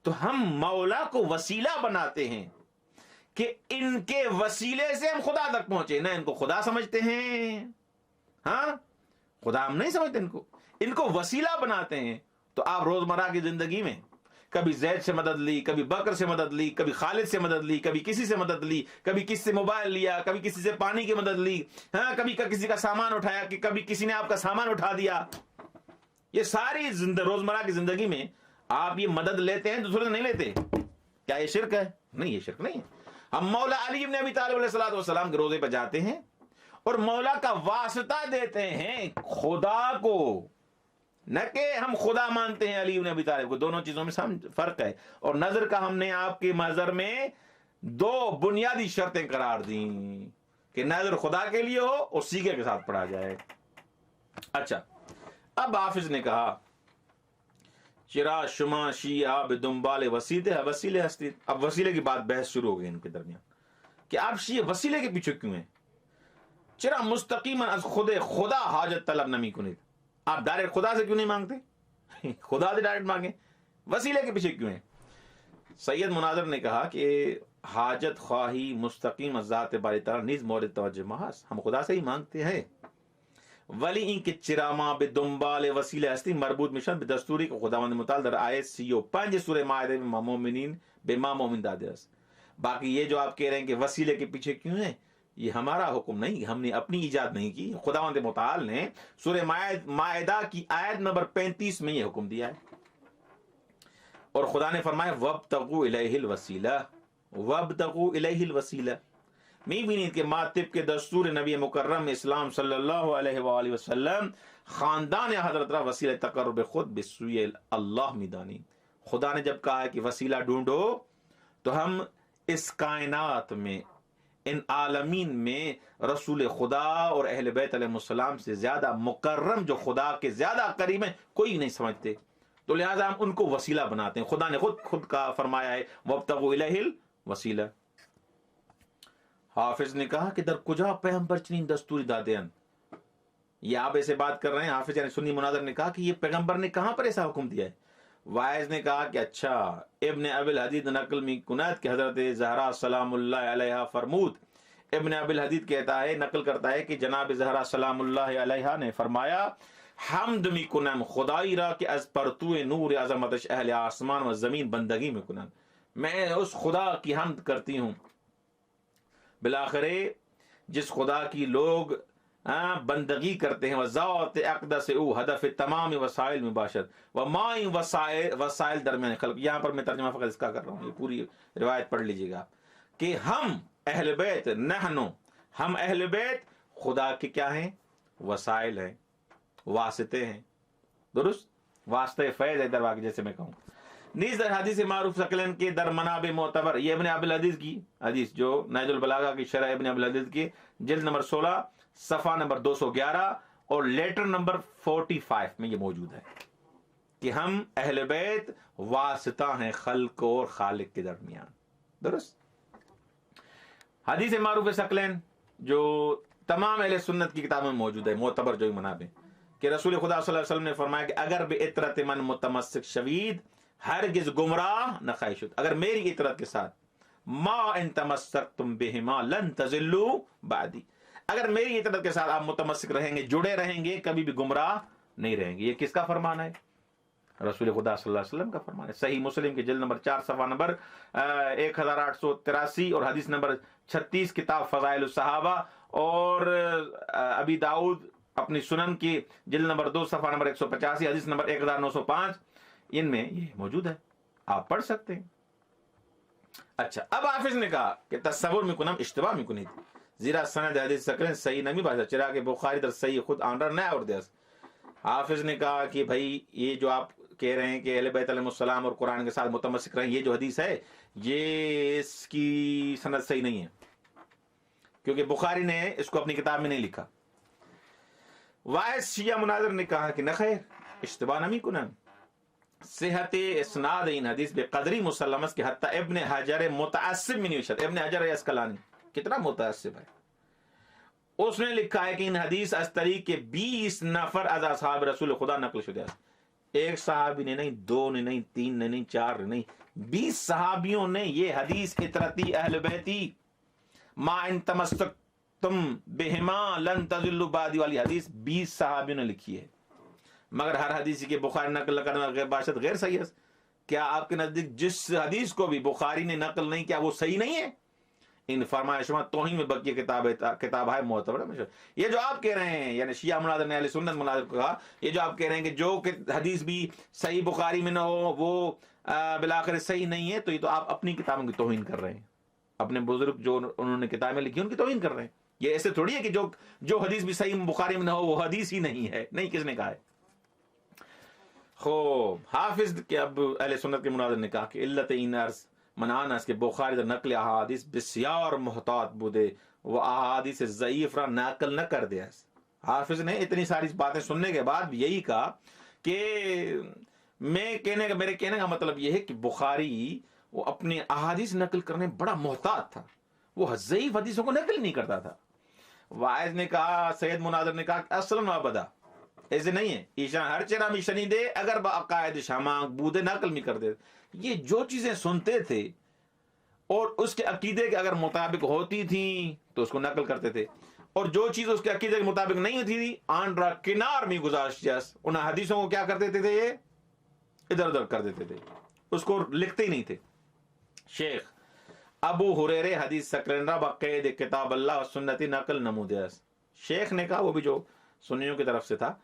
S1: تو ہم مولا کو وسیلہ بناتے ہیں کہ ان کے وسیلے سے ہم خدا تک پہنچے. نہ ان کو خدا سمجھتے ہیں، ہاں خدا ہم نہیں سمجھتے، ان کو وسیلہ بناتے ہیں. تو آپ روزمرہ کی زندگی میں کبھی زید سے مدد لی، کبھی بکر سے مدد لی، کبھی خالد سے مدد لی، کبھی کسی سے مدد لی، کبھی کسی سے موبائل لیا، کبھی کسی سے پانی کی مدد لی، ہاں کبھی کسی کا سامان اٹھایا، کہ کبھی کسی نے آپ کا سامان اٹھا دیا. یہ ساری روزمرہ کی زندگی میں آپ یہ مدد لیتے ہیں، دوسروں سے نہیں لیتے. کیا یہ شرک ہے؟ نہیں، یہ شرک نہیں ہے. ہم مولا علی بن ابی طالب علیہ السلام کے روزے پہ جاتے ہیں اور مولا کا واسطہ دیتے ہیں خدا کو، نہ کہ ہم خدا مانتے ہیں علی بن ابی طالب کو. دونوں چیزوں میں فرق ہے. اور نظر کا ہم نے آپ کے مظہر میں دو بنیادی شرطیں قرار دیں کہ نظر خدا کے لیے ہو اور سیغے کے ساتھ پڑھا جائے. اچھا، اب حافظ نے کہا چرا شما شیعہ بدنبال وسیلے ہستی. اب وسیلے کی بات بحث شروع ہو گئی ان کے درمیان کہ آپ شیعہ وسیلے کے پیچھے کیوں ہیں؟ چرا مستقیما از خدا حاجت طلب نمی کنید. آپ ڈائریکٹ خدا سے کیوں نہیں مانگتے؟ خدا سے ڈائریکٹ مانگیں، وسیلے کے پیچھے کیوں ہیں؟ سید مناظر نے کہا کہ حاجت خواہی مستقیم از ذات باری تعالی نیز مورد توجہ محض، ہم خدا سے ہی مانگتے ہیں. ولی این کہ چراما به دنبال وسیله هستی مربوط میشن به دستوری که خداوند متعال در آیت 35 سورہ مائده میں ما مومنین به ما مومن داده است. باقی یہ جو آپ کہہ رہے ہیں کہ وسیلے کے پیچھے کیوں ہیں، یہ ہمارا حکم نہیں، ہم نے اپنی ایجاد نہیں کی. خداوند متعال نے سورہ مائدہ کی آیت نمبر 35 میں یہ حکم دیا ہے، اور خدا نے فرمایا وابتغوا الیہ الوسیلہ، وابتغوا الیہ الوسیلہ. می بینید کہ ما طب کے دستور نبی مکرم اسلام صلی اللہ علیہ وآلہ وسلم خاندان حضرت را وسیلہ تقرب خود بسوی اللہ میدانی. خدا نے جب کہا ہے کہ وسیلہ ڈھونڈو، تو ہم اس کائنات میں، ان عالمین میں رسول خدا اور اہل بیت علیہ السلام سے زیادہ مکرم، جو خدا کے زیادہ قریب ہیں، کوئی نہیں سمجھتے، تو لہٰذا ہم ان کو وسیلہ بناتے ہیں. خدا نے خود کا فرمایا ہے وابتغوا الیہ الوسیلہ. حافظ نے کہا کہ در کجا پیغمبر چنین دستوری دادین. یہ آپ ایسے بات کر رہے ہیں، حافظ یعنی سنی مناظر نے کہا کہ یہ پیغمبر نے کہاں پر ایسا حکم دیا ہے. وائز نے کہا کہ اچھا، ابن ابی الحدید نقل می کنات کہ حضرت زہرا سلام اللہ علیہا فرمود. ابن ابی الحدید کہتا ہے، نقل کرتا ہے کہ جناب زہرا سلام اللہ علیہا نے فرمایا حمد می کنم خدای را کہ از پرتو نور عظمتش اہل آسمان و زمین بندگی میں کنم، میں اس خدا کی حمد کرتی ہوں بالآخرے جس خدا کی لوگ بندگی کرتے ہیں. وذات اقدس او ہدف تمام وسائل میں باشد و مائی وسائل درمیان خلق. یہاں پر میں ترجمہ فقط اس کا کر رہا ہوں، یہ پوری روایت پڑھ لیجیے گا کہ ہم اہل بیت نحنو، ہم اہل بیت خدا کے کیا ہیں؟ وسائل ہیں، واسطے ہیں. درست، واسطے فیض ہے در واقع، جیسے میں کہوں. نیز در حدیث معروف ثقلین کے در منابع معتبر، یہ ابن ابی الحدیث کی حدیث جو نہج البلاغہ کی شرح ابن ابی الحدیث کی جلد نمبر 16 صفحہ نمبر 211 اور لیٹر نمبر 45 میں یہ موجود ہے کہ ہم اہل بیت واسطہ ہیں خلق اور خالق کے درمیان. درست. حدیث معروف ثقلین جو تمام اہل سنت کی کتابوں میں موجود ہے، معتبر جو منابع، کہ رسول خدا صلی اللہ علیہ وسلم نے فرمایا کہ اگر بعطرت من متمسک شوید ہرگز گمراہ نہ خواہش شد، اگر میری اطرت کے ساتھ ما ان تمسکتم بہما لن تضلوا بعدی، اگر میری اطرت کے ساتھ آپ متمسک رہیں گے، جڑے رہیں گے، کبھی بھی گمراہ نہیں رہیں گے. یہ کس کا فرمان ہے؟ رسول خدا صلی اللہ علیہ وسلم کا فرمان ہے. صحیح مسلم کی جلد نمبر 4 صفحہ نمبر 1883 اور حدیث نمبر 36 کتاب فضائل الصحابہ، اور ابی داؤد اپنی سنن کی جلد نمبر 2 صفحہ نمبر 185 حدیث نمبر 1905، ان میں یہ موجود ہے، آپ پڑھ سکتے ہیں. اچھا، اب حافظ نے کہا کہ تصور میں کنم اشتباہ میں کنید زیرا سند حدیث سکرین صحیح نمی باشد چرا کہ بخاری در صحیح خود آن رہا نہ اور دیس. حافظ نے کہا کہ بھائی یہ جو آپ کہہ رہے ہیں کہ اہل بیت علیہ السلام اور قرآن کے ساتھ متمسک رہیں، یہ جو حدیث ہے یہ اس کی سند صحیح نہیں ہے، کیونکہ بخاری نے اس کو اپنی کتاب میں نہیں لکھا. واحد شیعہ مناظر نے کہا کہ نہ خیر، اشتباہ نمی کنم، صحت اسناد این حدیث بے قدری مسلمت کہ حتی ابن حجر متعصب میں نوشت. ابن حجر اسقلانی کتنا متعصب ہے، اس نے لکھا ہے کہ ان حدیث از طریق کے 20 نفر از اصحاب رسول خدا نقل شدہ. ایک صحابی نے نہیں، 2 نے نہیں، 3 نے نہیں، 4 نے نہیں، 20 صحابیوں نے یہ حدیث اطرتی اہل بیتی ما ان تمسکتم بہما لن تضلوا بعدی والی حدیث 20 صحابیوں نے لکھی ہے. مگر ہر حدیث کی بخاری نقل کرنا غیر باشد غیر صحیح ہے. کیا آپ کے نزدیک جس حدیث کو بھی بخاری نے نقل نہیں کیا وہ صحیح نہیں ہے؟ ان فرمایا شما توہین میں بقیہ کتاب ہے معتبر. یہ جو آپ کہہ رہے ہیں، یعنی شیعہ مناظر نے اہل سنت مناظر کو کہا، یہ جو آپ کہہ رہے ہیں کہ جو حدیث بھی صحیح بخاری میں نہ ہو وہ بالآخر صحیح نہیں ہے، تو یہ تو آپ اپنی کتابوں کی توہین کر رہے ہیں، اپنے بزرگ جو انہوں نے کتابیں لکھی ان کی توہین کر رہے ہیں. یہ ایسے تھوڑی ہے کہ جو حدیث بھی صحیح بخاری میں نہ ہو وہ حدیث ہی نہیں ہے. نہیں، کس نے کہا ہے؟ خوب، حافظ کے اب اہل سنت کے مناظر نے کہا کہ علت این عرض منانا اس کے بخاری در نقل احادیث بسیار محتاط بودے وہ احادیث ضعیف را نقل نہ کر دیا. حافظ نے اتنی ساری باتیں سننے کے بعد بھی یہی کہا کہ میرے کہنے کا مطلب یہ ہے کہ بخاری وہ اپنے احادیث نقل کرنے بڑا محتاط تھا، وہ ضعیف حدیثوں کو نقل نہیں کرتا تھا. واعظ نے کہا، سید مناظر نے کہا کہ اصلاً وابدا ایسے نہیں ہے، ایشان ہر چرا میں شنی دے اگر با عقائد شاماں بودے نقل میں کر دے. یہ جو چیزیں سنتے تھے اور اس کے عقیدے کے اگر مطابق ہوتی تھیں تو اس کو نقل کرتے تھے، اور جو چیز اس کے عقیدے کے مطابق نہیں ہوتی تھی آنڈرا کنار میں گزاشت جس ان حدیثوں کو کیا کر دیتے تھے، یہ ادھر ادھر کر دیتے تھے، اس کو لکھتے ہی نہیں تھے. شیخ ابو ہریرے حدیث سکرنرا بقید کتاب اللہ و سنتی نقل نمودیس. شیخ نے کہا، وہ بھی جو سنیوں کی طرف سے تھا،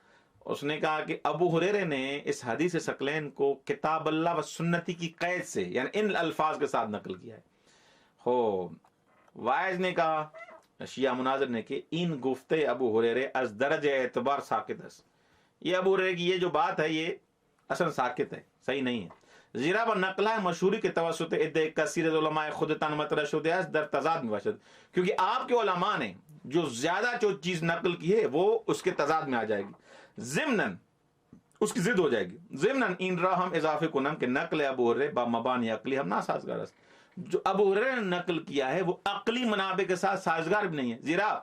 S1: اس نے کہا کہ ابو ہریرے نے اس حدیث سکلین کو کتاب اللہ و سنتی کی قید سے یعنی ان الفاظ کے ساتھ نقل کیا ہے. ہو واعظ نے کہا، شیعہ مناظر نے کہ ان گفتے ابو ہریرے از درجہ اعتبار ساکت ہے. یہ ابو ہریرے کی یہ جو بات ہے یہ اصلا ساکت ہے، صحیح نہیں ہے. زیرا با نقلہ مشہوری کے توسط ادعے کثیر علماء خود تن مترشد ہے در تضاد میں باشد، کیونکہ آپ کے علماء نے جو زیادہ جو چیز نقل کی ہے وہ اس کے تضاد میں آ جائے گی، ضمناً اس کی ضد ہو جائے گی. ضمناً ان را ہم اضافے کنم کہ نقل ابو ہریرہ با مبانی عقلی ہم ناسازگار ہے. جو ابو ہریرہ نے نقل کیا ہے وہ عقلی منابع کے ساتھ سازگار بھی نہیں ہے. زیرا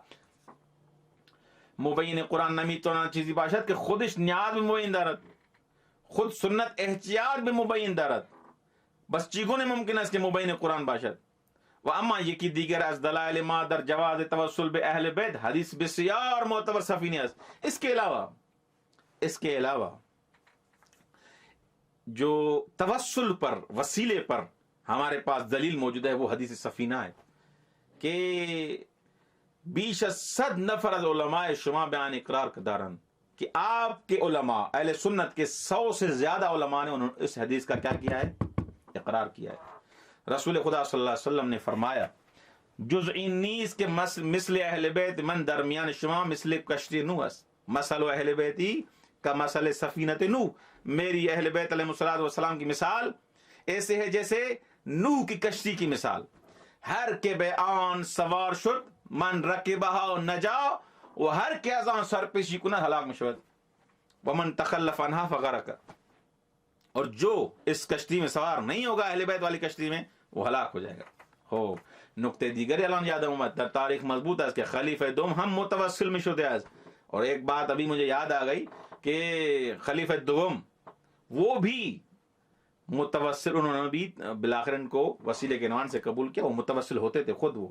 S1: مبین قرآن نمی تو چیزی باشد کہ خودش نیاز میں مبین دارد، خود سنت احتیاط میں مبین دارد، بس چیگوں نے ممکن ہے اس کے مبین قرآن باشد. و اما یکی دیگر از دلائل ما در جواز توسل بے اہل بیت حدیث بسیار معتبر صفینی است. اس کے علاوہ جو توسل پر وسیلے پر ہمارے پاس دلیل موجود ہے وہ حدیث سفینہ ہے کہ بیش از 100 نفر از علماء شما بیان اقرار دارن کہ آپ کے علماء اہل سنت کے 100 سے زیادہ علماء نے انہوں نے اس حدیث کا کیا کیا ہے، اقرار کیا ہے. رسول خدا صلی اللہ علیہ وسلم نے فرمایا جز این نیز کے مثل اہل بیت من درمیان شما مثل کشتی نو است، مثل اہل بیتی کا مثل سفینت نو، میری اہل بیت علیہ السلام کی مثال ایسے ہے جیسے نوح کی کشتی کی مثال. ہر کے بے آن سوار شد من رکبہا نجا، وہ ہر کے ازان سر پیشی کنا ہلاک میں شد، ومن تخلف عنہا فغرق، اور جو اس کشتی میں سوار نہیں ہوگا اہل بیت والی کشتی میں وہ ہلاک ہو جائے گا. ہو نقطے دیگر اعلان یاد امت در تاریخ مضبوط ہے کہ خلیفہ دوم ہم متوسل میں شدے از. اور ایک بات ابھی مجھے یاد آ گئی کہ خلیفہ دوم وہ بھی متوسل، انہوں نے بھی بالآخر ان کو وسیلے کے عنوان سے قبول کیا، وہ متوسل ہوتے تھے خود، وہ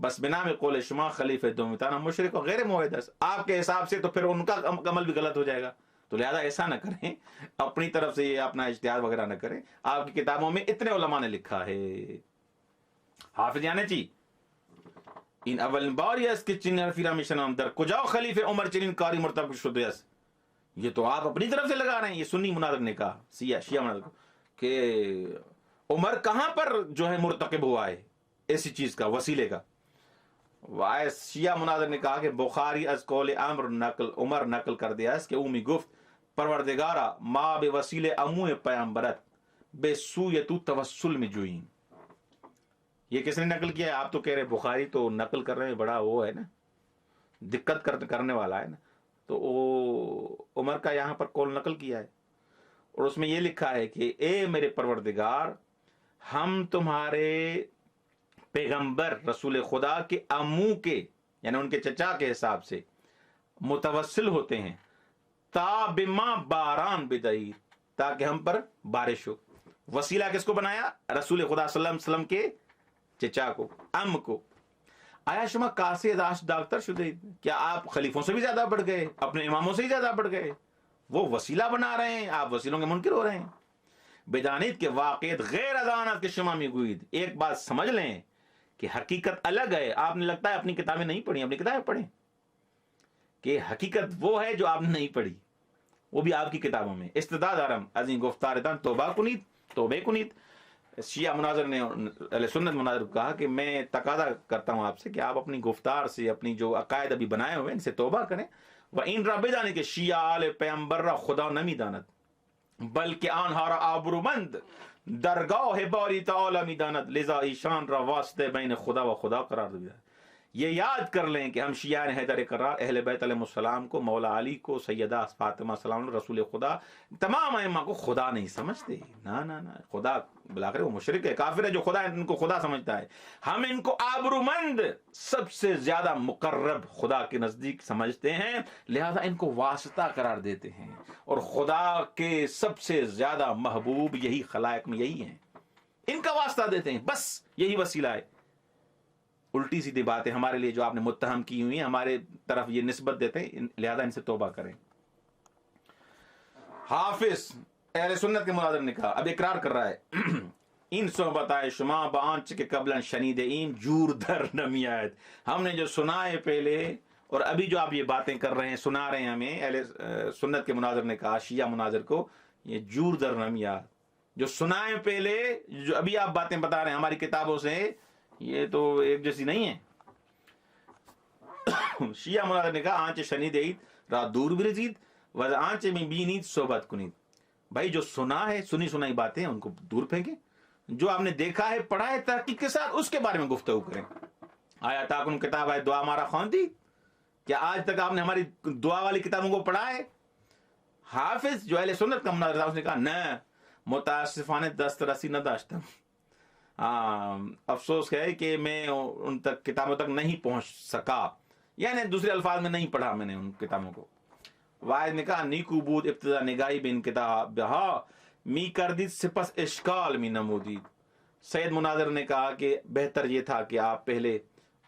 S1: بس بنا میں قول شما خلیفہ دوم تانا مشرک و غیر موعد است. آپ کے حساب سے تو پھر ان کا عمل بھی غلط ہو جائے گا، تو لہذا ایسا نہ کریں، اپنی طرف سے یہ اپنا اجتہاد وغیرہ نہ کریں. آپ کی کتابوں میں اتنے علماء نے لکھا ہے. حافظ یعنی چی این اول باری است کہ چنین حرفی را میشنم در کجا خلیفہ عمر چنین کاری مرتکب شده است. یہ تو آپ اپنی طرف سے لگا رہے ہیں. یہ سنی مناظر نے کہا، شیعہ مناظر کو، کہ عمر کہاں پر جو ہے مرتکب ہوا ہے ایسی چیز کا، وسیلے کا. شیعہ مناظر نے کہا کہ بخاری از قول عمر نقل کر دیا ہے کہ اومی گفت پروردگارا ما بے وسیلے امو پیامبرت بے سویتو توسل میں جوئیں. یہ کس نے نقل کیا ہے؟ آپ تو کہہ رہے بخاری تو نقل کر رہے ہیں، بڑا وہ ہے نا، دقت کرنے والا ہے نا. تو عمر کا یہاں پر قول نقل کیا ہے اور اس میں یہ لکھا ہے کہ اے میرے پروردگار، ہم تمہارے پیغمبر رسول خدا کے امو کے یعنی ان کے چچا کے حساب سے متوسل ہوتے ہیں تا بما باران بدئی، تاکہ ہم پر بارش ہو. وسیلہ کس کو بنایا؟ رسول خدا صلی اللہ علیہ وسلم کے چچا کو، ام کو. آیا شما کاسے داشت ڈاکٹر شدے، کیا آپ خلیفوں سے بھی زیادہ بڑھ گئے، اپنے اماموں سے ہی زیادہ بڑھ گئے؟ وہ وسیلہ بنا رہے ہیں، آپ وسیلوں کے منکر ہو رہے ہیں. بدانید کے واقعیت غیر ازانت کے شما میں گوید. ایک بات سمجھ لیں کہ حقیقت الگ ہے. آپ نے لگتا ہے اپنی کتابیں نہیں پڑھی، اپنی کتابیں پڑھیں، کہ حقیقت وہ ہے جو آپ نے نہیں پڑھی، وہ بھی آپ کی کتابوں میں. استداد آرم عظیم گفتار دان توبہ کنید، توبہ کنید. شیعہ مناظر نے اہل سنت مناظر کو کہا کہ میں تقاضا کرتا ہوں آپ سے کہ آپ اپنی گفتار سے، اپنی جو عقائد ابھی بنائے ہوئے ان سے توبہ کریں. و این را بدانی کہ شیعہ آل پیغمبر را خدا نمی داند بلکہ آنها را آبرومند درگاہ باری تعالی می داند، لذا ایشان را واسطه بین خدا و خدا قرار دید. یہ یاد کر لیں کہ ہم شیعہ حیدر قرار اہل بیت علیہ السلام کو، مولا علی کو، سیدہ فاطمہ سلام رسول خدا، تمام ائمہ کو خدا نہیں سمجھتے. نہ نہ نہ، خدا بلاخر وہ مشرک ہے، کافر ہے جو خدا ان کو خدا سمجھتا ہے. ہم ان کو آبرومند، سب سے زیادہ مقرب خدا کے نزدیک سمجھتے ہیں، لہذا ان کو واسطہ قرار دیتے ہیں. اور خدا کے سب سے زیادہ محبوب یہی خلائق میں یہی ہیں، ان کا واسطہ دیتے ہیں، بس یہی وسیلہ ہے. الٹی سیدھی باتیں ہمارے لیے جو آپ نے متہم کی ہوئی ہیں، ہمارے طرف یہ نسبت دیتے ہیں، لہذا ان سے توبہ کریں. حافظ اہل سنت کے مناظر نے کہا، اب اقرار کر رہا ہے، ان صحبتائے شما بانچ کے قبلا شنید ایم جور در نمیاد. ہم نے جو سنا ہے پہلے، اور ابھی جو آپ یہ باتیں کر رہے ہیں، سنا رہے ہیں ہمیں، اہل سنت کے مناظر نے کہا شیعہ مناظر کو، یہ جور در نمیاد جو سنائے پہلے، جو ابھی آپ باتیں بتا رہے ہیں ہماری کتابوں سے، یہ تو ایک جیسی نہیں ہے. شیعہ مناظر نے کہا آنچ شنید عید رات دور برزید وز آنچ میں بینید صحبت کنید. بھائی جو سنا ہے، سنی سنائی باتیں ان کو دور پھینکیں، جو آپ نے دیکھا ہے پڑھا ہے تحقیق کے ساتھ، اس کے بارے میں گفتگو کریں. آیا تاکن کتاب ہے دعا ہمارا خوان دی، کیا آج تک آپ نے ہماری دعا والی کتابوں کو پڑھا ہے؟ حافظ جو اہل سنت کا مناظر تھا، اس نے کہا نہ متاسفانہ دسترسی نہ داشتم. افسوس ہے کہ میں ان تک کتابوں تک نہیں پہنچ سکا، یعنی دوسرے الفاظ میں نہیں پڑھا میں نے ان کتابوں کو. واحد نے کہا نیکو بود ابتدا نگاہی بین کتاب بہا می کردید سپس اشکال می نمودید. سید مناظر نے کہا کہ بہتر یہ تھا کہ آپ پہلے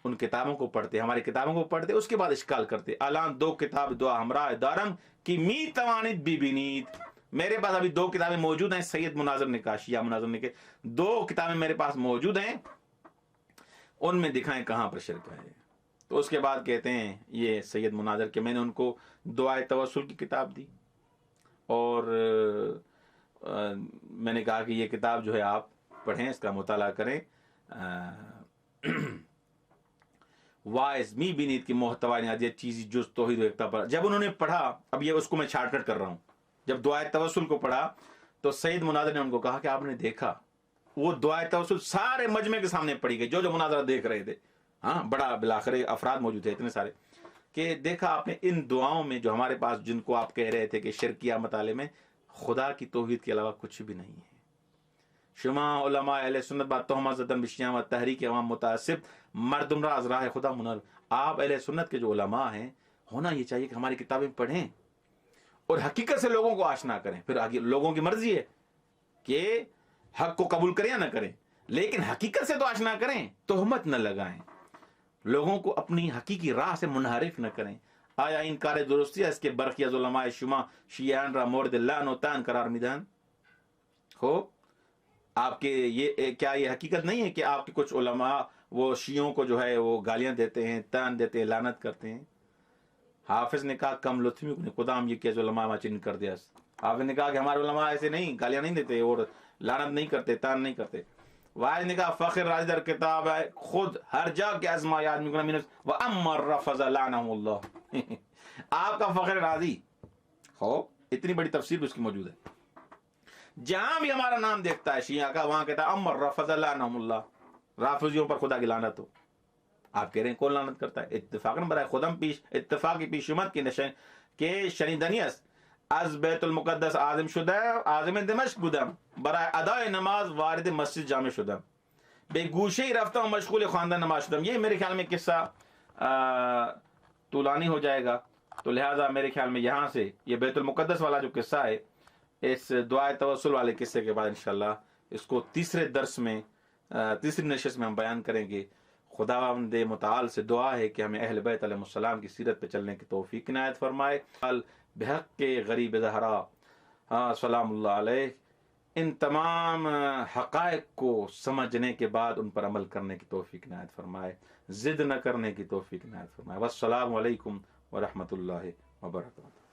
S1: ان کتابوں کو پڑھتے، ہماری کتابوں کو پڑھتے، اس کے بعد اشکال کرتے. الان دو کتاب دعا ہمراہ دارم کی می توانید بی بینید. میرے پاس ابھی دو کتابیں موجود ہیں. سید مناظر نے کہا، شیعہ مناظر نے کہا دو کتابیں میرے پاس موجود ہیں، ان میں دکھائیں کہاں پر شرک ہے. تو اس کے بعد کہتے ہیں یہ سید مناظر کہ میں نے ان کو دعائے توسل کی کتاب دی، اور میں نے کہا کہ یہ کتاب جو ہے آپ پڑھیں، اس کا مطالعہ کریں. وائز می بینید کی محتوا نہایت چیزی جز توحید و یکتا پر. جب انہوں نے پڑھا، اب یہ اس کو میں شارٹ کٹ کر رہا ہوں، جب دعائے توسل کو پڑھا تو سید مناظر نے ان کو کہا کہ آپ نے دیکھا وہ دعائے توسل سارے مجمع کے سامنے پڑھی گئی، جو مناظرہ دیکھ رہے تھے، ہاں بڑا بلاخر افراد موجود تھے اتنے سارے، کہ دیکھا آپ نے ان دعاؤں میں جو ہمارے پاس، جن کو آپ کہہ رہے تھے کہ شرکیہ مطالعے میں خدا کی توحید کے علاوہ کچھ بھی نہیں ہے. شما علماء اہل سنت بات تہمت زدن بشیاں و تحریک عوام متعصب مردم را از راہ خدا منر. آپ اہل سنت کے جو علماء ہیں، ہونا یہ چاہیے کہ ہماری کتابیں پڑھیں اور حقیقت سے لوگوں کو آشنا کریں. پھر آگے لوگوں کی مرضی ہے کہ حق کو قبول کریں یا نہ کریں، لیکن حقیقت سے تو آشنا کریں، تہمت نہ لگائیں، لوگوں کو اپنی حقیقی راہ سے منحرف نہ کریں. آیا انکار درستی ہے اس کے برخی از علماء شما شیعان را مورد لعن و طعن قرار میدن؟ ہو آپ کے یہ کیا یہ حقیقت نہیں ہے کہ آپ کے کچھ علماء وہ شیعوں کو جو ہے وہ گالیاں دیتے ہیں، طعن دیتے ہیں، لعنت کرتے ہیں؟ حافظ نے کہا کم لطفی کو خدام یہ کہ علماء چن کر دیا. حافظ نے کہا کہ ہمارے علماء ایسے نہیں، گالیاں نہیں دیتے اور لعنت نہیں کرتے، طعن نہیں کرتے. واحد نے کہا فخر راضی در کتاب ہے خود ہر جا کے ازما یاد میں کنم و امر رفض لعنہ اللہ. آپ کا فخر راضی ہو، اتنی بڑی تفسیر اس کی موجود ہے، جہاں بھی ہمارا نام دیکھتا ہے شیعہ کا، وہاں کہتا ہے امر رفض لعنہ اللہ، رافضیوں پر خدا کی لعنت ہو. آپ کہہ رہے ہیں کون لعنت کرتا ہے؟ اتفاقاً برائے خودم پیش اتفاقی پیشمت کی نشن کہ شنیدنیس از بیت المقدس عازم شده، عازم دمشق بودم، برای ادای نماز وارد مسجد جامع شدم، به گوشه ای رفتم و مشغول خواندن نماز شدم. یہ میرے خیال میں قصہ طولانی ہو جائے گا، تو لہٰذا میرے خیال میں یہاں سے یہ بیت المقدس والا جو قصہ ہے، اس دعائے توسل والے قصے کے بعد انشاءاللہ اس کو تیسرے درس میں، تیسری نشست میں ہم بیان کریں گے. خداوند متعال سے دعا ہے کہ ہمیں اہل بیت علیہ السلام کی سیرت پہ چلنے کی توفیق عنایت فرمائے. بحق کے غریب زہرا سلام اللہ علیہ، ان تمام حقائق کو سمجھنے کے بعد ان پر عمل کرنے کی توفیق عنایت فرمائے، ضد نہ کرنے کی توفیق عنایت فرمائے. والسلام علیکم ورحمۃ اللہ وبرکاتہ.